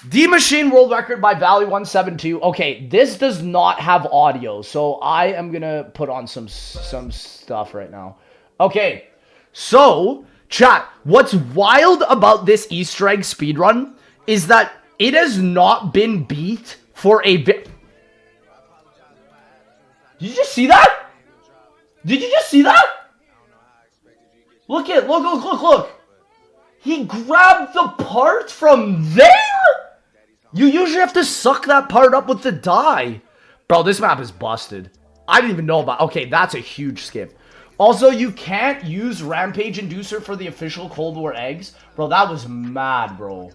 D-Machine world record by Valley172. Okay, this does not have audio, so I am gonna put on some stuff right now. Okay, so chat, what's wild about this Easter egg speedrun is that it has not been beat for a bit. Did you just see that? Did you just see that? Look. He grabbed the part from there? You usually have to suck that part up with the die. Bro, this map is busted. I didn't even know about... Okay, that's a huge skip. Also, you can't use Rampage Inducer for the official Cold War eggs. Bro, that was mad, bro.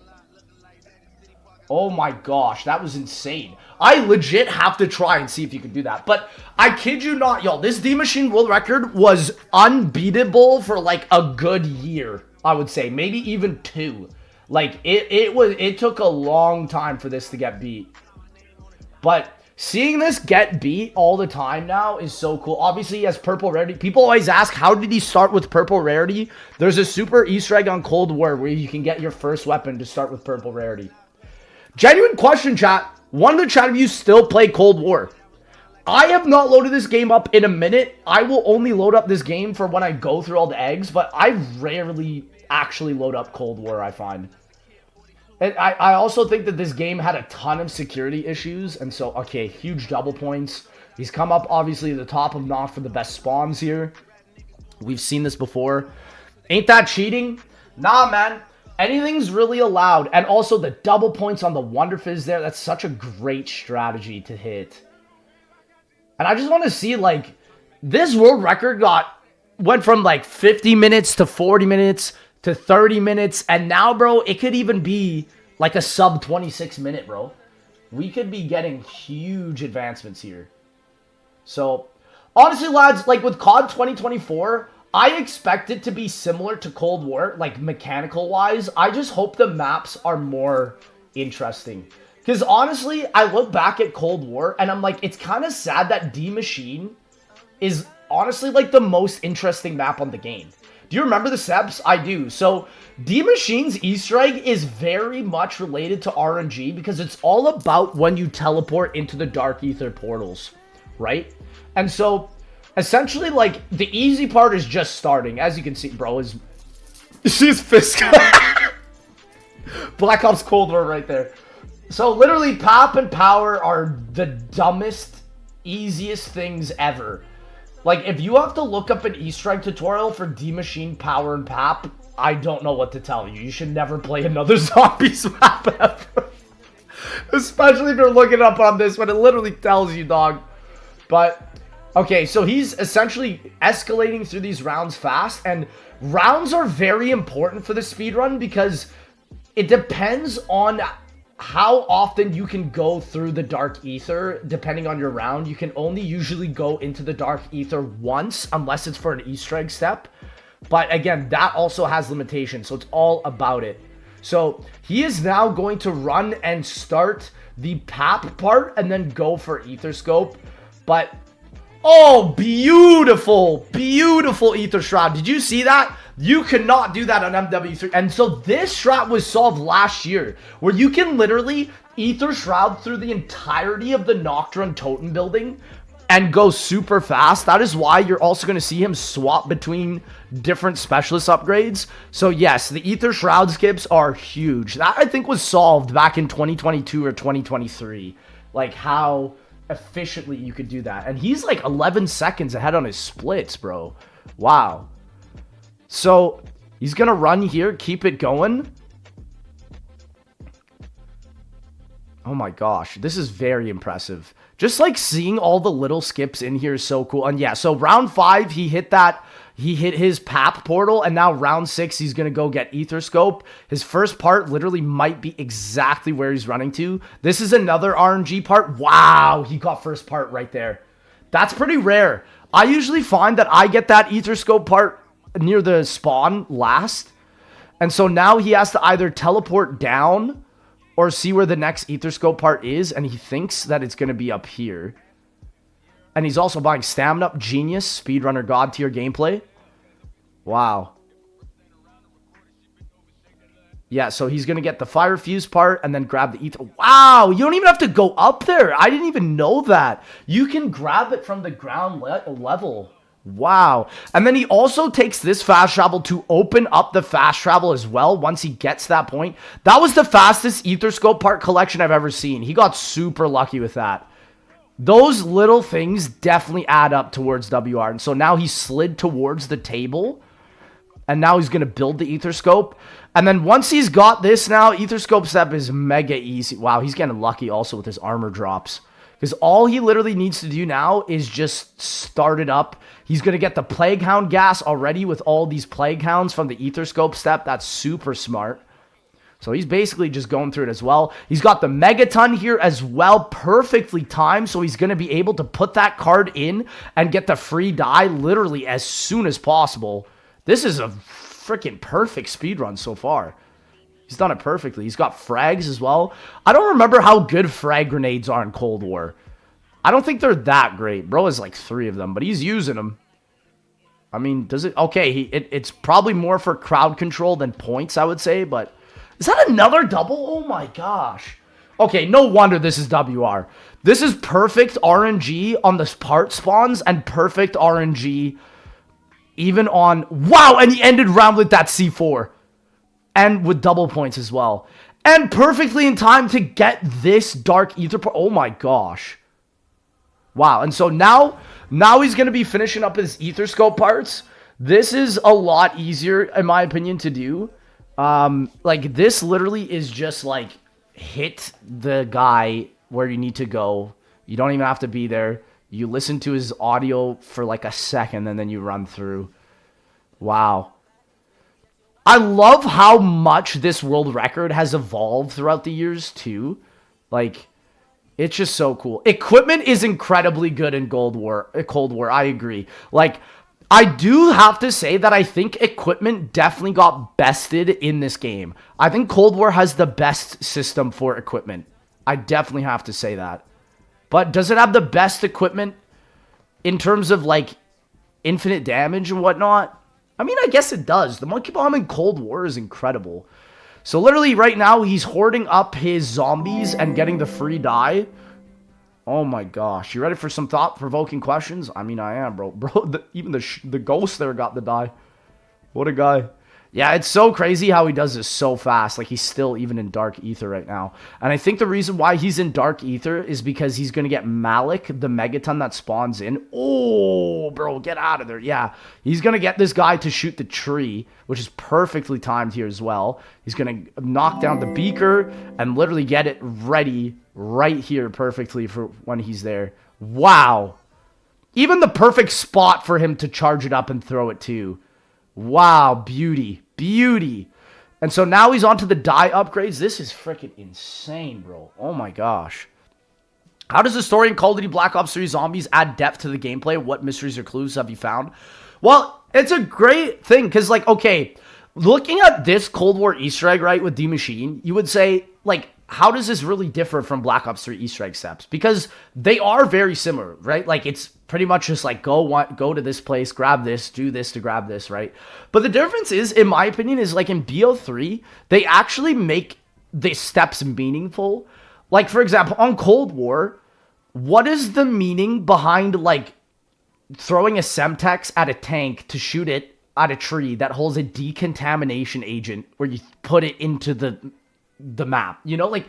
Oh my gosh, that was insane. I legit have to try and see if you can do that. But I kid you not, y'all. This D-Machine world record was unbeatable for like a good year, I would say. Maybe even 2. Like, it took a long time for this to get beat. But seeing this get beat all the time now is so cool. Obviously, he has purple rarity. People always ask, how did he start with purple rarity? There's a super Easter egg on Cold War where you can get your first weapon to start with purple rarity. Genuine question, chat. One of the chat of you still play Cold War. I have not loaded this game up in a minute. I will only load up this game for when I go through all the eggs, but I rarely actually load up Cold War, I find. And I also think that this game had a ton of security issues, and so, okay, huge double points. He's come up, obviously, to the top of not for the best spawns here. We've seen this before. Ain't that cheating? Nah, man. Anything's really allowed. And also, the double points on the Wonder Fizz there, that's such a great strategy to hit. And I just want to see, like, this world record went from, like, 50 minutes to 40 minutes to 30 minutes, and now, bro, it could even be like a sub 26 minute, bro. We could be getting huge advancements here. So, honestly, lads, like with COD 2024, I expect it to be similar to Cold War, like mechanical-wise. I just hope the maps are more interesting. Because honestly, I look back at Cold War, and I'm like, it's kind of sad that D-Machine is honestly like the most interesting map on the game. Do you remember the Seps? I do. So, D-Machine's Easter egg is very much related to RNG because it's all about when you teleport into the Dark Ether portals, right? And so, essentially, like, the easy part is just starting. As you can see, bro, she's Fisk. Black Ops Cold War right there. So, literally, Pop and Power are the dumbest, easiest things ever. Like, if you have to look up an Easter egg tutorial for D-Machine, Power, and Pap, I don't know what to tell you. You should never play another Zombies map ever. Especially if you're looking up on this one. It literally tells you, dog. But, okay, so he's essentially escalating through these rounds fast. And rounds are very important for the speedrun because it depends on how often you can go through the Dark Ether, depending on your round. You can only usually go into the Dark Ether once, unless it's for an Easter egg step. But again, that also has limitations, so it's all about it. So he is now going to run and start the PAP part and then go for Ether Scope. But, oh, beautiful, beautiful Ether Shroud. Did you see that? You cannot do that on MW3. And so this strat was solved last year, where you can literally Ether Shroud through the entirety of the Nocturne Totem building and go super fast. That is why you're also going to see him swap between different specialist upgrades. So yes, the Ether Shroud skips are huge. That, I think, was solved back in 2022 or 2023. Like, how efficiently you could do that. And he's like 11 seconds ahead on his splits, bro. Wow. So, he's going to run here, keep it going. Oh my gosh, this is very impressive. Just like seeing all the little skips in here is so cool. And yeah, so round 5, he hit his PAP portal, and now round 6, he's going to go get Ether Scope. His first part literally might be exactly where he's running to. This is another RNG part. Wow, he got first part right there. That's pretty rare. I usually find that I get that Ether Scope part near the spawn last. And so now he has to either teleport down or see where the next Ether Scope part is, and he thinks that it's going to be up here. And he's also buying Stamina Up. Genius. Speedrunner God tier gameplay. Wow. Yeah, so he's going to get the fire fuse part and then grab the ether. Wow, you don't even have to go up there. I didn't even know that. You can grab it from the ground level. Wow. And then he also takes this fast travel to open up the fast travel as well once he gets to that point. That was the fastest ether scope part collection I've ever seen. He got super lucky with that. Those little things definitely add up towards WR. And so now he slid towards the table. And now he's going to build the ether scope. And then once he's got this now, ether scope step is mega easy. Wow, he's getting lucky also with his armor drops. Because all he literally needs to do now is just start it up. He's going to get the Plague Hound gas already with all these Plague Hounds from the ether scope step. That's super smart. So he's basically just going through it as well. He's got the Megaton here as well, perfectly timed. So he's going to be able to put that card in and get the free die literally as soon as possible. This is a freaking perfect speedrun so far. He's done it perfectly. He's got frags as well. I don't remember how good frag grenades are in Cold War. I don't think they're that great. Bro has like 3 of them, but he's using them. I mean, does it... Okay, it's probably more for crowd control than points, I would say, but... Is that another double? Oh my gosh. Okay, no wonder this is WR. This is perfect RNG on the part spawns and perfect RNG even on... Wow, and he ended round with that C4. And with double points as well. And perfectly in time to get this dark ether part. Oh my gosh. Wow, and so now he's going to be finishing up his ether scope parts. This is a lot easier, in my opinion, to do. Like, this literally is just, like, hit the guy where you need to go. You don't even have to be there. You listen to his audio for, like, a second, and then you run through. Wow. I love how much this world record has evolved throughout the years, too. Like, it's just so cool. Equipment is incredibly good in Cold War, I agree. Like, I do have to say that I think equipment definitely got bested in this game. I think Cold War has the best system for equipment. I definitely have to say that. But does it have the best equipment in terms of, like, infinite damage and whatnot? I mean, I guess it does. The Monkey Bomb in Cold War is incredible. So literally right now, he's hoarding up his zombies and getting the free die. Oh my gosh. You ready for some thought-provoking questions? I mean, I am, bro. Bro, even the ghost there got the die. What a guy. Yeah, it's so crazy how he does this so fast. Like, he's still even in Dark Ether right now. And I think the reason why he's in Dark Ether is because he's going to get Malik, the Megaton that spawns in. Oh, bro, get out of there. Yeah, he's going to get this guy to shoot the tree, which is perfectly timed here as well. He's going to knock down the beaker and literally get it ready right here perfectly for when he's there. Wow. Even the perfect spot for him to charge it up and throw it to. Wow, beauty. Beauty. And so now he's on to the die upgrades. This is freaking insane, bro. Oh my gosh. How does the story in Call of Duty Black Ops 3 Zombies add depth to the gameplay? What mysteries or clues have you found? Well, it's a great thing because, like, okay, looking at this Cold War Easter egg, right, with D-Machine, you would say, like, how does this really differ from Black Ops 3 Easter egg steps? Because they are very similar, right? Like, it's pretty much just like, go to this place, grab this, do this to grab this, right? But the difference is, in my opinion, is like in BO3, they actually make the steps meaningful. Like, for example, on Cold War, what is the meaning behind, like, throwing a Semtex at a tank to shoot it at a tree that holds a decontamination agent where you put it into the map, you know? Like,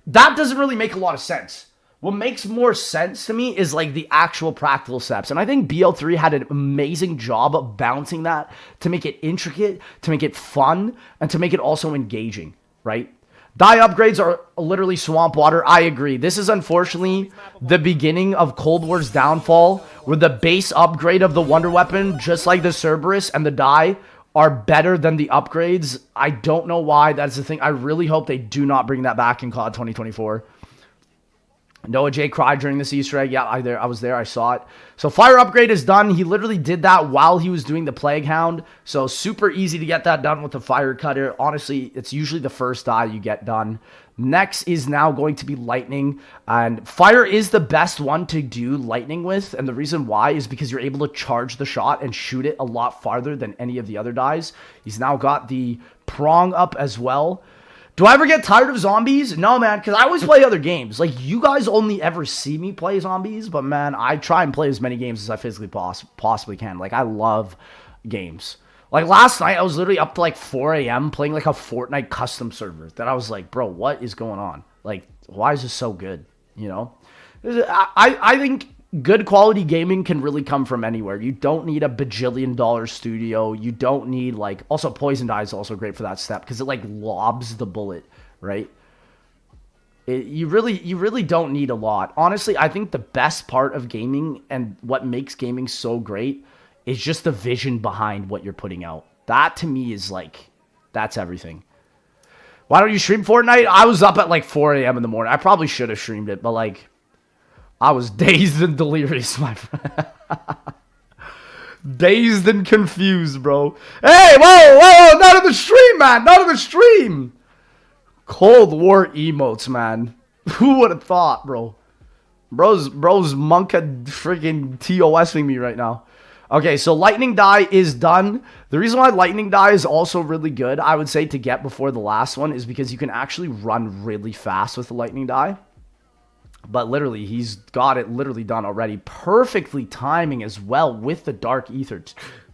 that doesn't really make a lot of sense. What makes more sense to me is, like, the actual practical steps. And I think BO3 had an amazing job of balancing that to make it intricate, to make it fun, and to make it also engaging, right? Die upgrades are literally swamp water. I agree. This is unfortunately the beginning of Cold War's downfall, where the base upgrade of the Wonder Weapon, just like the Cerberus and the Die, are better than the upgrades. I don't know why. That's the thing. I really hope they do not bring that back in COD 2024. Noah J cried during this Easter egg. Yeah, I was there. I saw it. So fire upgrade is done. He literally did that while he was doing the Plague Hound. So super easy to get that done with the fire cutter. Honestly, it's usually the first die you get done. Next is now going to be lightning. And fire is the best one to do lightning with. And the reason why is because you're able to charge the shot and shoot it a lot farther than any of the other dies. He's now got the prong up as well. Do I ever get tired of zombies? No, man, because I always play other games. Like, you guys only ever see me play zombies, but, man, I try and play as many games as I physically possibly can. Like, I love games. Like, last night, I was literally up to, like, 4 a.m. playing, like, a Fortnite custom server. That I was like, bro, what is going on? Like, why is this so good? You know? I think good quality gaming can really come from anywhere. You don't need a bajillion-dollar studio. You don't need, like... Also, Poison Die is also great for that step because it, like, lobs the bullet, right? You really don't need a lot. Honestly, I think the best part of gaming and what makes gaming so great is just the vision behind what you're putting out. That, to me, is, like... That's everything. Why don't you stream Fortnite? I was up at, like, 4 a.m. in the morning. I probably should have streamed it, but, like... I was dazed and delirious, my friend. Dazed and confused, bro. Hey, whoa, not in the stream, man. Not in the stream. Cold War emotes, man. Who would have thought, bro? Bro's monka freaking TOSing me right now. Okay, so Lightning Die is done. The reason why Lightning Die is also really good, I would say, to get before the last one is because you can actually run really fast with the Lightning Die. But literally, he's got it literally done already. Perfectly timing as well with the Dark Ether.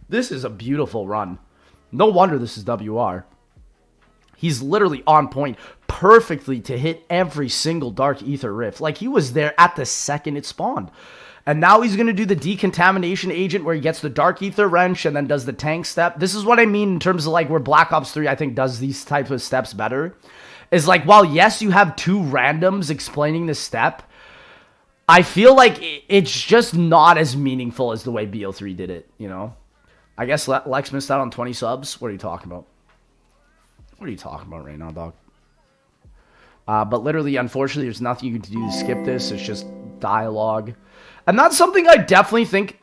This is a beautiful run. No wonder this is WR. He's literally on point perfectly to hit every single Dark Ether rift. Like, he was there at the second it spawned. And now he's going to do the Decontamination agent where he gets the Dark Ether wrench and then does the tank step. This is what I mean in terms of, like, where Black Ops 3, I think, does these types of steps better. Is like, while yes, you have two randoms explaining the step, I feel like it's just not as meaningful as the way BO3 did it, you know? I guess Lex missed out on 20 subs. What are you talking about? What are you talking about right now, dog? But literally, unfortunately, there's nothing you can do to skip this. It's just dialogue. And that's something I definitely think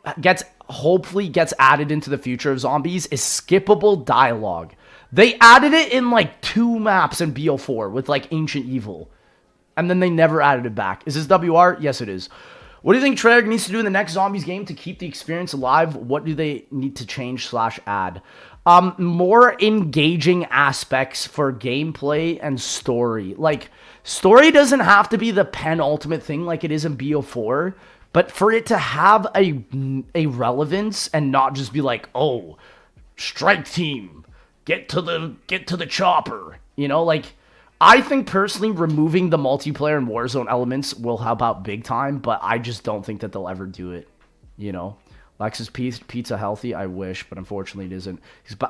hopefully gets added into the future of zombies is skippable dialogue. They added it in, like, 2 maps in BO4 with, like, Ancient Evil. And then they never added it back. Is this WR? Yes, it is. What do you think Treyarch needs to do in the next Zombies game to keep the experience alive? What do they need to change / add? More engaging aspects for gameplay and story. Like, story doesn't have to be the penultimate thing like it is in BO4. But for it to have a relevance and not just be like, oh, strike team. Get to the chopper, you know, like, I think personally removing the multiplayer and Warzone elements will help out big time, but I just don't think that they'll ever do it, you know. Lexus pizza healthy, I wish, but unfortunately it isn't.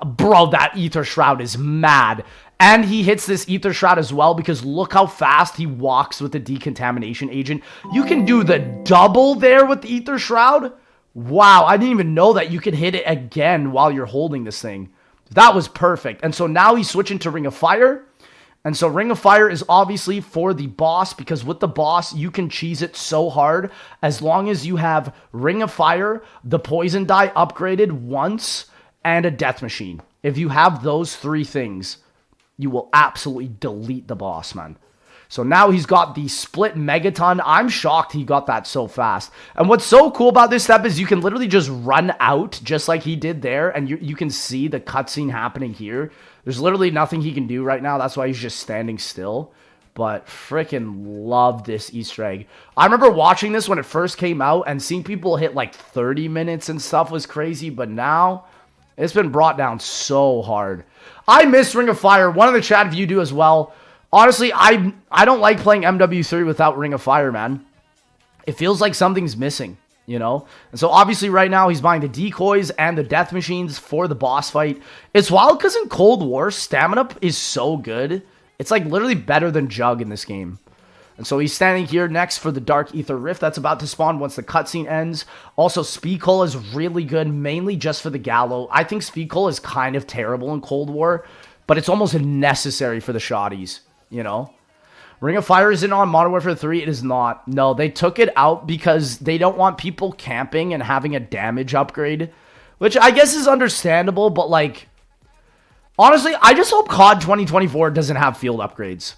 Bro, that Ether Shroud is mad. And he hits this Ether Shroud as well because look how fast he walks with the Decontamination agent. You can do the double there with the Ether Shroud. Wow, I didn't even know that you could hit it again while you're holding this thing. That was perfect. And so now he's switching to Ring of Fire. And so Ring of Fire is obviously for the boss because with the boss, you can cheese it so hard as long as you have Ring of Fire, the Poison Die upgraded once, and a Death Machine. If you have those 3 things, you will absolutely delete the boss, man. So now he's got the split Megaton. I'm shocked he got that so fast. And what's so cool about this step is you can literally just run out just like he did there. And you can see the cutscene happening here. There's literally nothing he can do right now. That's why he's just standing still. But freaking love this Easter egg. I remember watching this when it first came out and seeing people hit like 30 minutes and stuff was crazy. But now it's been brought down so hard. I miss Ring of Fire. One in the chat if you do as well. Honestly, I don't like playing MW3 without Ring of Fire, man. It feels like something's missing, you know? And so obviously right now he's buying the decoys and the death machines for the boss fight. It's wild because in Cold War, stamina is so good. It's like literally better than Jug in this game. And so he's standing here next for the Dark Ether Rift that's about to spawn once the cutscene ends. Also, Speed Cola is really good, mainly just for the Gallo. I think Speed Cola is kind of terrible in Cold War, but it's almost necessary for the shotties. You know, Ring of Fire isn't on Modern Warfare 3. It is not. No, they took it out because they don't want people camping and having a damage upgrade, which I guess is understandable. But like, honestly, I just hope COD 2024 doesn't have field upgrades.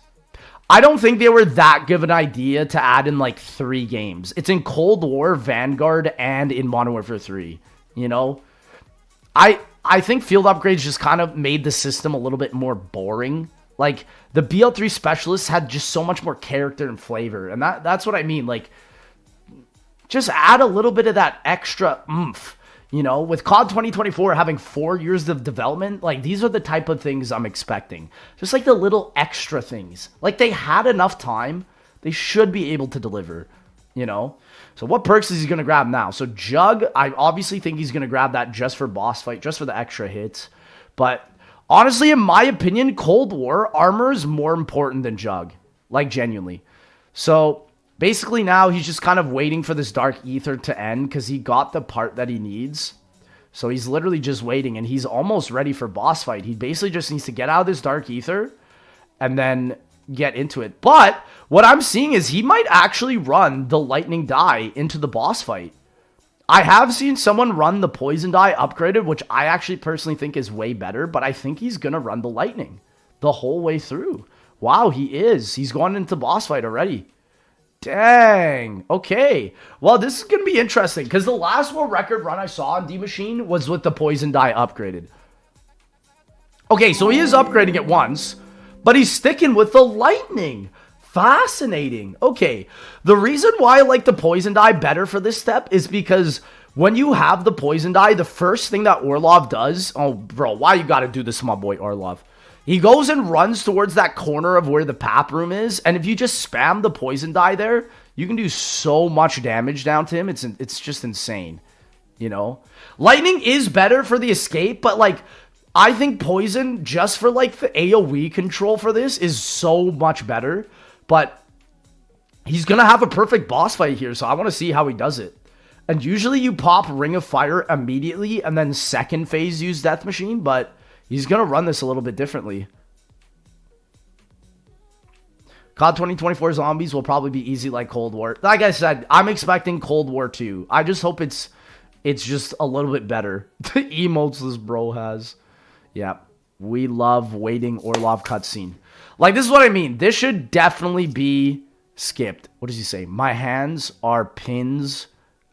I don't think they were that good of an idea to add in like 3 games. It's in Cold War, Vanguard, and in Modern Warfare 3. You know, I think field upgrades just kind of made the system a little bit more boring. Like, the BL3 specialists had just so much more character and flavor. And that's what I mean. Like, just add a little bit of that extra oomph. You know, with COD 2024 having 4 years of development, like, these are the type of things I'm expecting. Just like the little extra things. Like, they had enough time. They should be able to deliver, you know? So what perks is he going to grab now? So Jug, I obviously think he's going to grab that just for boss fight, just for the extra hits. But honestly, in my opinion, Cold War armor is more important than Jug. Like, genuinely. So basically now he's just kind of waiting for this Dark Ether to end because he got the part that he needs. So he's literally just waiting, and he's almost ready for boss fight. He basically just needs to get out of this Dark Ether and then get into it. But what I'm seeing is he might actually run the Lightning Die into the boss fight. I have seen someone run the Poison Die upgraded, which I actually personally think is way better, but I think he's going to run the Lightning the whole way through. Wow, he is. He's gone into boss fight already. Dang. Okay. Well, this is going to be interesting because the last world record run I saw on D-Machine was with the Poison Die upgraded. Okay, so he is upgrading it once, but he's sticking with the Lightning. Fascinating. Okay, the reason why I like the Poison Die better for this step is because when you have the Poison Die, the first thing that Orlov does... Oh, bro, why you gotta do this to my boy Orlov? He goes and runs towards that corner of where the pap room is, and if you just spam the Poison Die there, you can do so much damage down to him. It's just insane, you know? Lightning is better for the escape, but, like, I think Poison, just for, like, the AoE control for this, is so much better. But he's going to have a perfect boss fight here, so I want to see how he does it. And usually you pop Ring of Fire immediately, and then second phase use Death Machine, but he's going to run this a little bit differently. COD 2024 zombies will probably be easy like Cold War. Like I said, I'm expecting Cold War 2. I just hope it's just a little bit better. The emotes this bro has. Yeah, we love waiting Orlov cutscene. Like, this is what I mean. This should definitely be skipped. What does he say? My hands are pins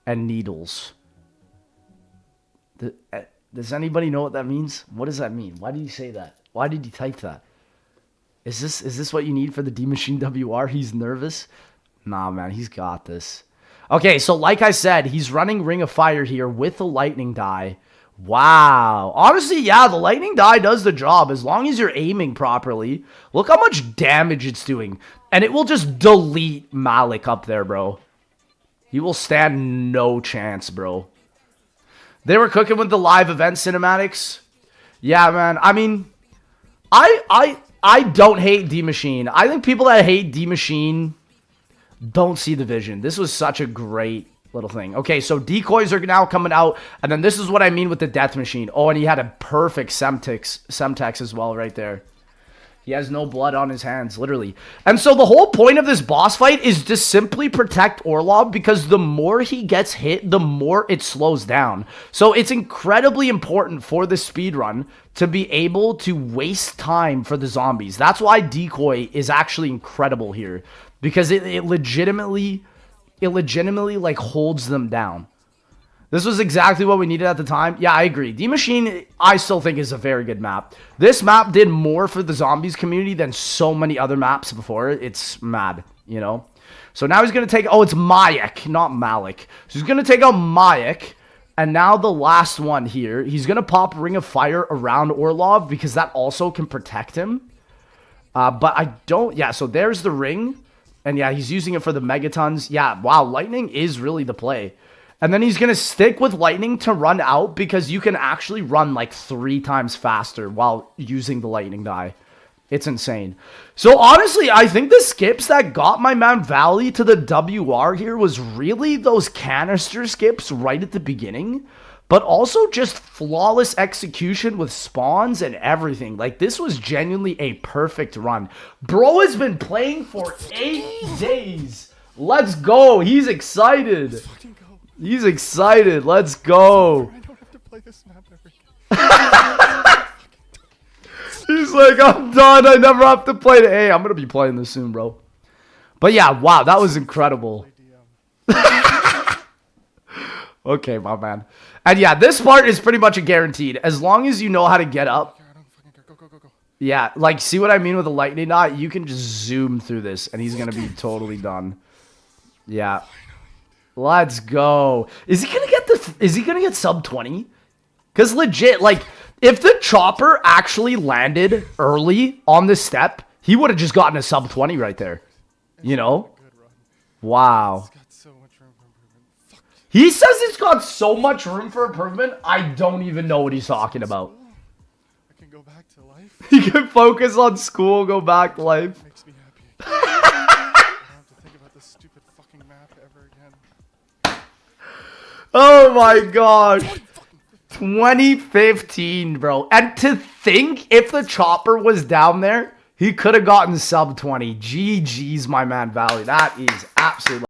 and needles. Does anybody know what that means? What does that mean? Why did he say that? Why did he type that? Is this what you need for the D-Machine WR? He's nervous? Nah, man. He's got this. Okay, so like I said, he's running Ring of Fire here with the Lightning Die. Wow. Honestly, yeah, the Lightning Die does the job as long as you're aiming properly. Look how much damage it's doing. And it will just delete Malik up there, bro. He will stand no chance, bro. They were cooking with the live event cinematics. Yeah, man. I mean, I don't hate D-Machine. I think people that hate D-Machine don't see the vision. This was such a great little thing. Okay, so decoys are now coming out, and then this is what I mean with the Death Machine. Oh, and he had a perfect Semtex as well right there. He has no blood on his hands, literally. And so the whole point of this boss fight is to simply protect Orlov, because the more he gets hit, the more it slows down. So it's incredibly important for the speedrun to be able to waste time for the zombies. That's why decoy is actually incredible here, because it legitimately like holds them down. This was exactly what we needed at the time. Yeah, I agree. D-Machine, I still think, is a very good map. This map did more for the zombies community than so many other maps before. It's mad, you know? So now he's going to take... Oh, it's Mayak, not Malik. So he's going to take out Mayak. And now the last one here. He's going to pop Ring of Fire around Orlov, because that also can protect him. But I don't... Yeah, so there's the ring. And yeah, he's using it for the megatons. Yeah, wow, Lightning is really the play. And then he's going to stick with Lightning to run out, because you can actually run like 3 times faster while using the Lightning Die. It's insane. So honestly, I think the skips that got my man Valley to the WR here was really those canister skips right at the beginning, but also just flawless execution with spawns and everything. Like, this was genuinely a perfect run. Bro has been playing for 8 days. Let's go. He's excited. He's excited. Let's go. I don't have to play this map ever again. He's like, I'm done. I never have to play it. Hey, I'm going to be playing this soon, bro. But yeah, wow, that was incredible. Okay, my man. And yeah, this part is pretty much a guaranteed. As long as you know how to get up. Yeah, like, see what I mean with the lightning knot? You can just zoom through this, and he's going to be totally done. Yeah. Let's go. Is he going to get is he going to get sub 20? Because legit, like, if the chopper actually landed early on the step, he would have just gotten a sub 20 right there. You know? Wow. He says it's got so much room for improvement, I don't even know what he's talking about. I can go back to life. He can focus on school, go back to life. Makes me happy. I don't have to think about this stupid fucking map ever again. Oh my god. 2015, bro. And to think if the chopper was down there, he could have gotten sub 20. GG's, my man, Valley. That is absolutely...